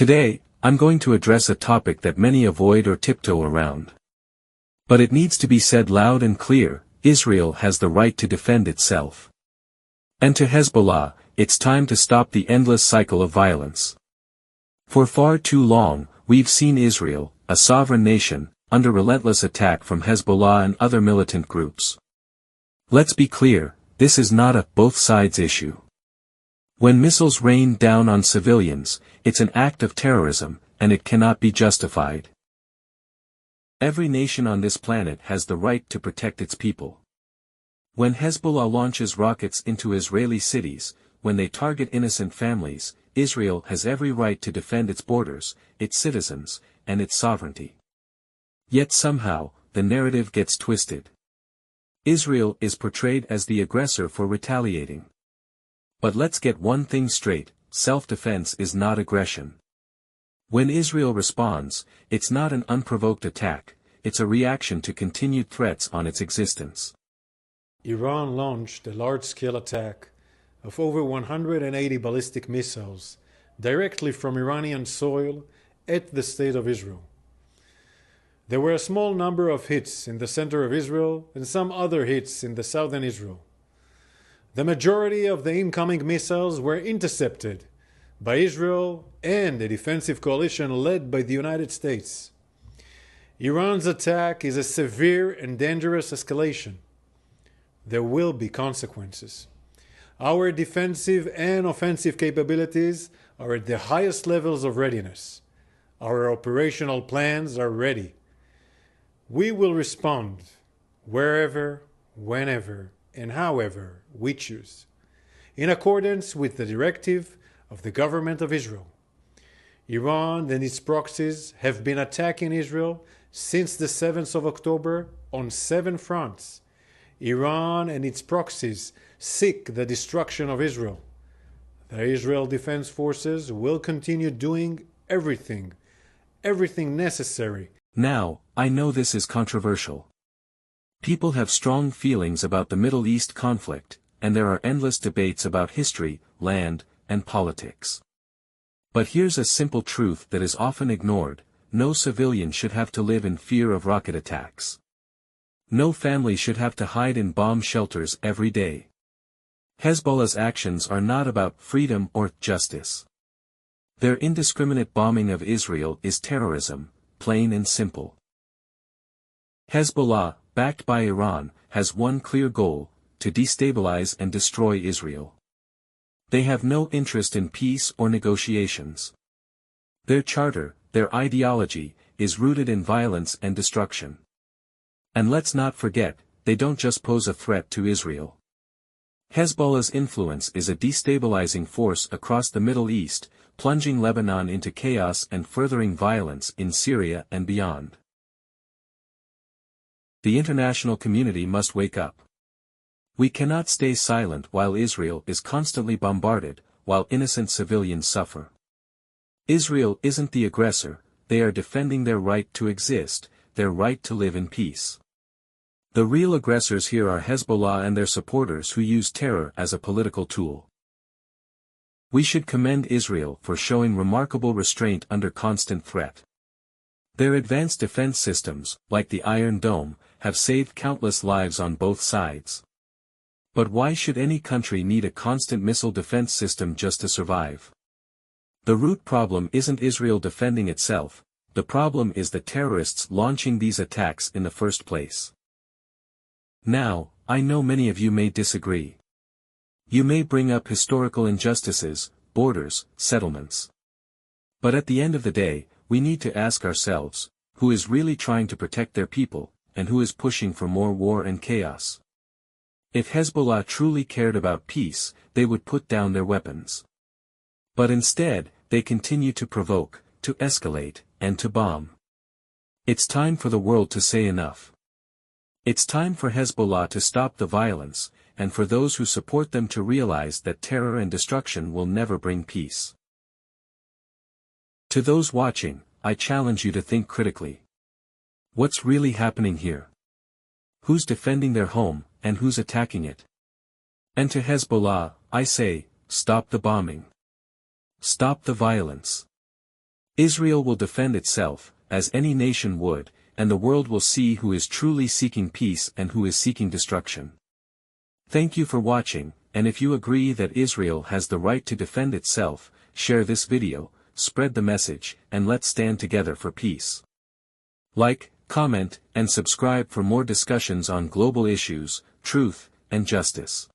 Today, I'm going to address a topic that many avoid or tiptoe around. But it needs to be said loud and clear: Israel has the right to defend itself. And to Hezbollah, it's time to stop the endless cycle of violence. For far too long, we've seen Israel, a sovereign nation, under relentless attack from Hezbollah and other militant groups. Let's be clear, this is not a both sides issue. When missiles rain down on civilians, it's an act of terrorism, and it cannot be justified. Every nation on this planet has the right to protect its people. When Hezbollah launches rockets into Israeli cities, when they target innocent families, Israel has every right to defend its borders, its citizens, and its sovereignty. Yet somehow, the narrative gets twisted. Israel is portrayed as the aggressor for retaliating. But let's get one thing straight: self-defense is not aggression. When Israel responds, it's not an unprovoked attack, it's a reaction to continued threats on its existence. Iran launched a large-scale attack of over 180 ballistic missiles directly from Iranian soil at the state of Israel. There were a small number of hits in the center of Israel and some other hits in the southern Israel. The majority of the incoming missiles were intercepted by Israel and a defensive coalition led by the United States. Iran's attack is a severe and dangerous escalation. There will be consequences. Our defensive and offensive capabilities are at the highest levels of readiness. Our operational plans are ready. We will respond wherever, whenever, and however we choose, in accordance with the directive of the government of Israel. Iran and its proxies have been attacking Israel since the 7th of October on 7 fronts. Iran and its proxies seek the destruction of Israel. The Israel Defense Forces will continue doing everything necessary. Now, I know this is controversial. People have strong feelings about the Middle East conflict, and there are endless debates about history, land, and politics. But here's a simple truth that is often ignored: no civilian should have to live in fear of rocket attacks. No family should have to hide in bomb shelters every day. Hezbollah's actions are not about freedom or justice. Their indiscriminate bombing of Israel is terrorism, plain and simple. Hezbollah, backed by Iran, has one clear goal: to destabilize and destroy Israel. They have no interest in peace or negotiations. Their charter, their ideology, is rooted in violence and destruction. And let's not forget, they don't just pose a threat to Israel. Hezbollah's influence is a destabilizing force across the Middle East, plunging Lebanon into chaos and furthering violence in Syria and beyond. The international community must wake up. We cannot stay silent while Israel is constantly bombarded, while innocent civilians suffer. Israel isn't the aggressor, they are defending their right to exist, their right to live in peace. The real aggressors here are Hezbollah and their supporters who use terror as a political tool. We should commend Israel for showing remarkable restraint under constant threat. Their advanced defense systems, like the Iron Dome, have saved countless lives on both sides. But why should any country need a constant missile defense system just to survive? The root problem isn't Israel defending itself, the problem is the terrorists launching these attacks in the first place. Now, I know many of you may disagree. You may bring up historical injustices, borders, settlements. But at the end of the day, we need to ask ourselves, who is really trying to protect their people, and who is pushing for more war and chaos? If Hezbollah truly cared about peace, they would put down their weapons. But instead, they continue to provoke, to escalate, and to bomb. It's time for the world to say enough. It's time for Hezbollah to stop the violence, and for those who support them to realize that terror and destruction will never bring peace. To those watching, I challenge you to think critically. What's really happening here? Who's defending their home, and who's attacking it? And to Hezbollah, I say, stop the bombing. Stop the violence. Israel will defend itself, as any nation would, and the world will see who is truly seeking peace and who is seeking destruction. Thank you for watching, and if you agree that Israel has the right to defend itself, share this video, spread the message, and let's stand together for peace. Like, comment, and subscribe for more discussions on global issues, truth, and justice.